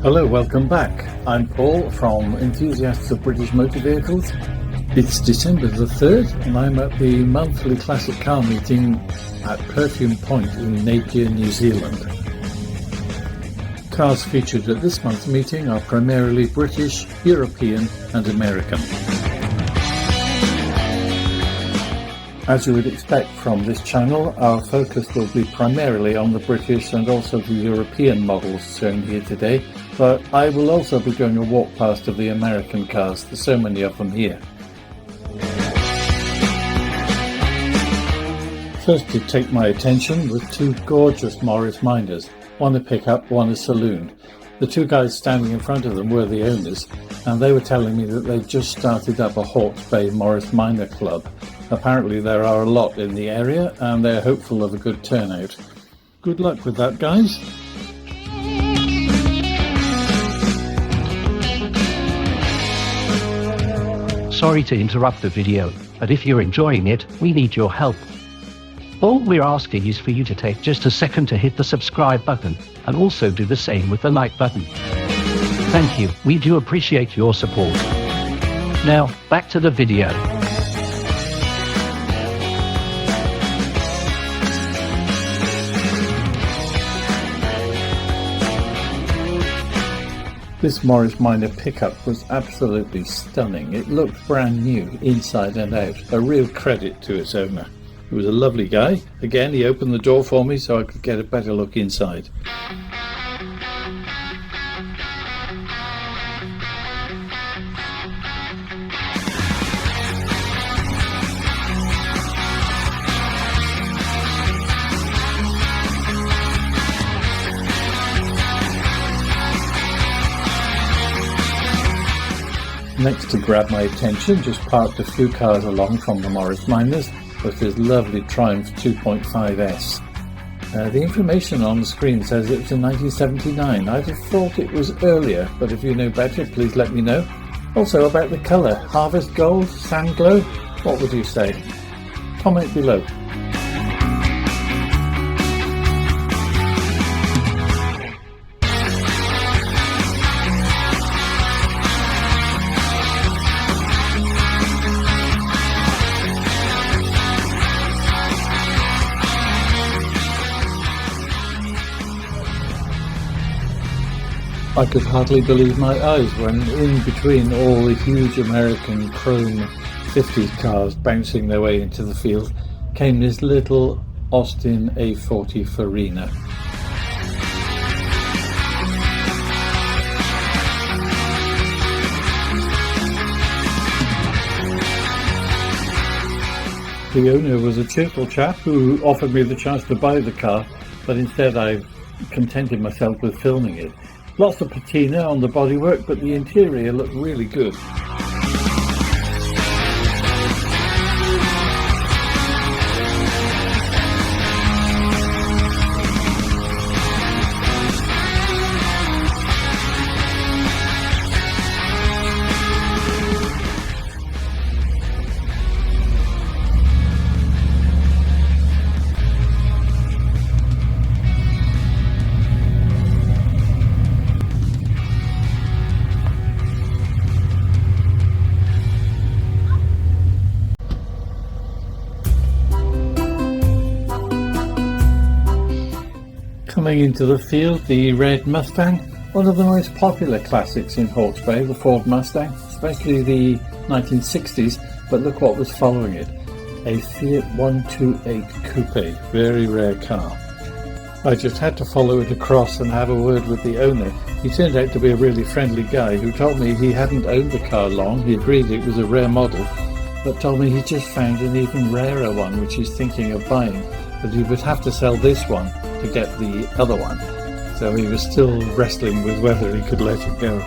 Hello, welcome back. I'm Paul from Enthusiasts of British Motor Vehicles. It's December the 3rd and I'm at the monthly classic car meeting at Perfume Point in Napier, New Zealand. Cars featured at this month's meeting are primarily British, European and American. As you would expect from this channel, our focus will be primarily on the British and also the European models shown here today, but I will also be doing a walk past of the American cars. There's so many of them here. First to take my attention were two gorgeous Morris Minors, one a pickup, one a saloon. The two guys standing in front of them were the owners, and they were telling me that they'd just started up a Hawke's Bay Morris Minor club. Apparently there are a lot in the area and they're hopeful of a good turnout. Good luck with that, guys. Sorry to interrupt the video, but if you're enjoying it, we need your help. All we're asking is for you to take just a second to hit the subscribe button and also do the same with the like button. Thank you, we do appreciate your support. Now, back to the video. This Morris Minor pickup was absolutely stunning. It looked brand new inside and out. A real credit to its owner. He was a lovely guy. Again, he opened the door for me so I could get a better look inside. Next to grab my attention, just parked a few cars along from the Morris Minors, was this lovely Triumph 2.5S. The information on the screen says it was in 1979. I'd have thought it was earlier, but if you know better, please let me know. Also about the colour, harvest gold, sand glow, what would you say? Comment below. I could hardly believe my eyes when in between all the huge American chrome 50s cars bouncing their way into the field came this little Austin A40 Farina. The owner was a cheerful chap who offered me the chance to buy the car, but instead I contented myself with filming it. Lots of patina on the bodywork, but the interior looked really good. Coming into the field, the red Mustang, one of the most popular classics in Hawke's Bay, the Ford Mustang, especially the 1960s, but look what was following it, a Fiat 128 Coupe, very rare car. I just had to follow it across and have a word with the owner. He turned out to be a really friendly guy who told me he hadn't owned the car long, he agreed it was a rare model, but told me he just found an even rarer one which he's thinking of buying, but he would have to sell this one to get the other one, so he was still wrestling with whether he could let it go.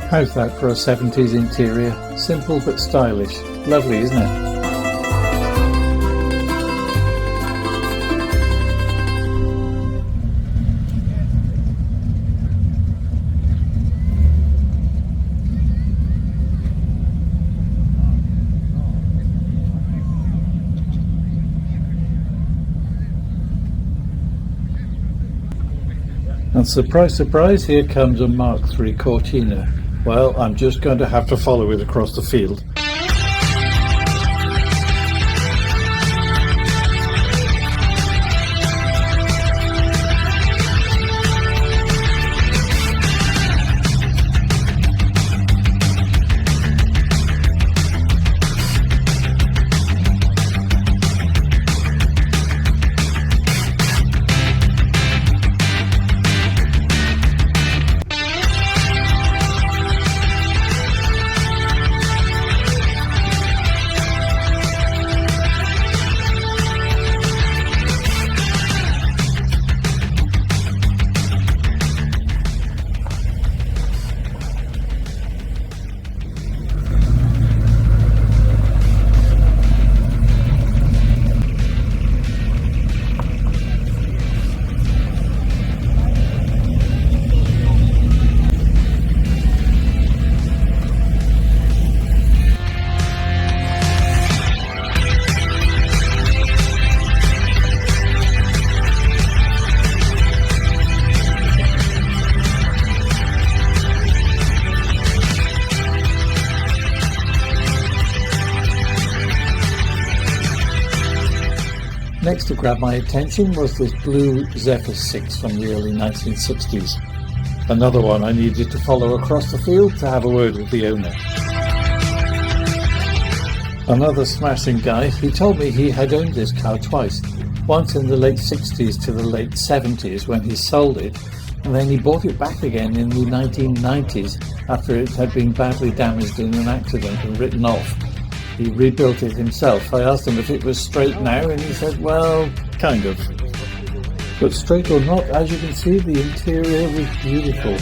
How's that for a 70s interior? Simple but stylish. Lovely, isn't it? And surprise, surprise, here comes a Mark III Cortina. Well, I'm just going to have to follow it across the field. Next to grab my attention was this blue Zephyr 6 from the early 1960s. Another one I needed to follow across the field to have a word with the owner. Another smashing guy who told me he had owned this car twice. Once in the late 60s to the late 70s when he sold it, and then he bought it back again in the 1990s after it had been badly damaged in an accident and written off. He rebuilt it himself. I asked him if it was straight now, and he said, well, kind of. But straight or not, as you can see, the interior was beautiful.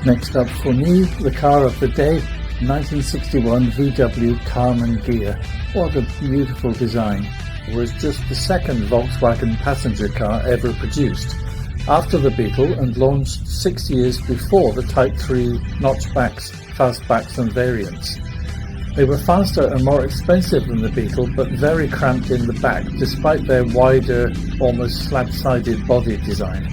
Next up for me, the car of the day, 1961 VW Karmann Ghia. What a beautiful design. It was just the second Volkswagen passenger car ever produced, after the Beetle, and launched 6 years before the Type 3 notchbacks, fastbacks and variants. They were faster and more expensive than the Beetle, but very cramped in the back, despite their wider, almost slab-sided body design.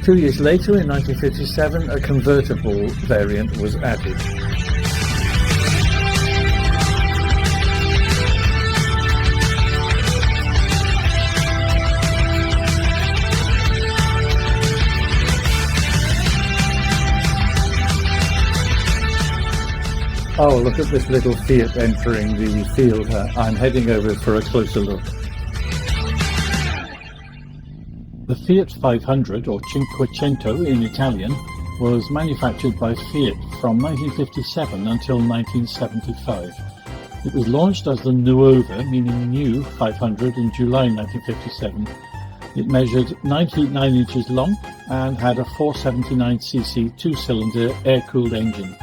2 years later, in 1957, a convertible variant was added. Oh, look at this little Fiat entering the field. I'm heading over for a closer look. The Fiat 500, or Cinquecento in Italian, was manufactured by Fiat from 1957 until 1975. It was launched as the Nuova, meaning new, 500 in July 1957. It measured 9 feet 9 inches long and had a 479cc two-cylinder air-cooled engine.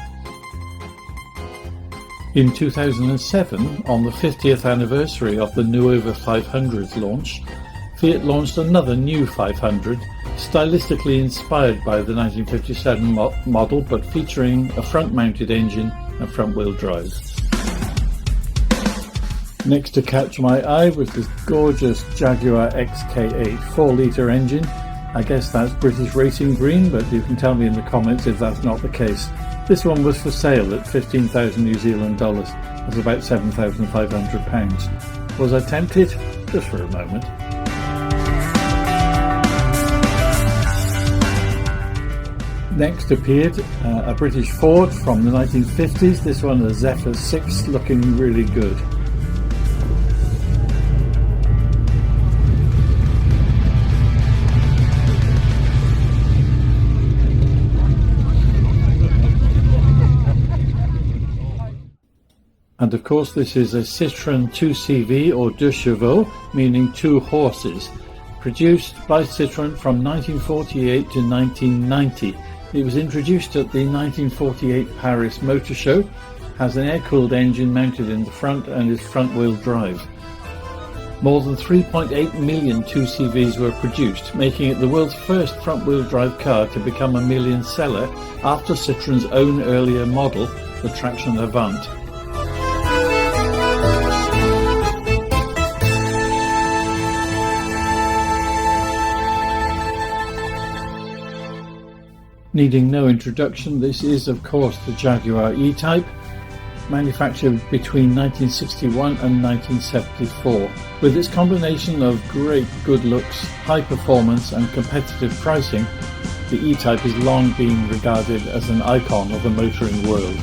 In 2007, on the 50th anniversary of the Nuova 500's launch, Fiat launched another new 500, stylistically inspired by the 1957 model, but featuring a front-mounted engine and front-wheel drive. Next to catch my eye was this gorgeous Jaguar XK8 4-litre engine. I guess that's British racing green, but you can tell me in the comments if that's not the case. This one was for sale at 15,000 New Zealand dollars. That's about £7,500. Was I tempted? Just for a moment. Next appeared a British Ford from the 1950s, this one a Zephyr 6, looking really good. And of course this is a Citroen 2CV or 2 chevaux, meaning 2 horses, produced by Citroen from 1948 to 1990. It was introduced at the 1948 Paris Motor Show, has an air-cooled engine mounted in the front and is front-wheel drive. More than 3.8 million 2CVs were produced, making it the world's first front-wheel drive car to become a million seller after Citroen's own earlier model, the Traction Avant. Needing no introduction, this is of course the Jaguar E Type, manufactured between 1961 and 1974. With its combination of great good looks, high performance and competitive pricing, the E Type has long been regarded as an icon of the motoring world.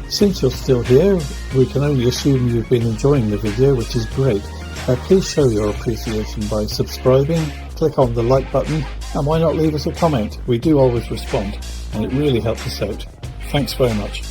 Since you're still here, we can only assume you've been enjoying the video, which is great. Please show your appreciation by subscribing, click on the like button, and why not leave us a comment? We do always respond, and it really helps us out. Thanks very much.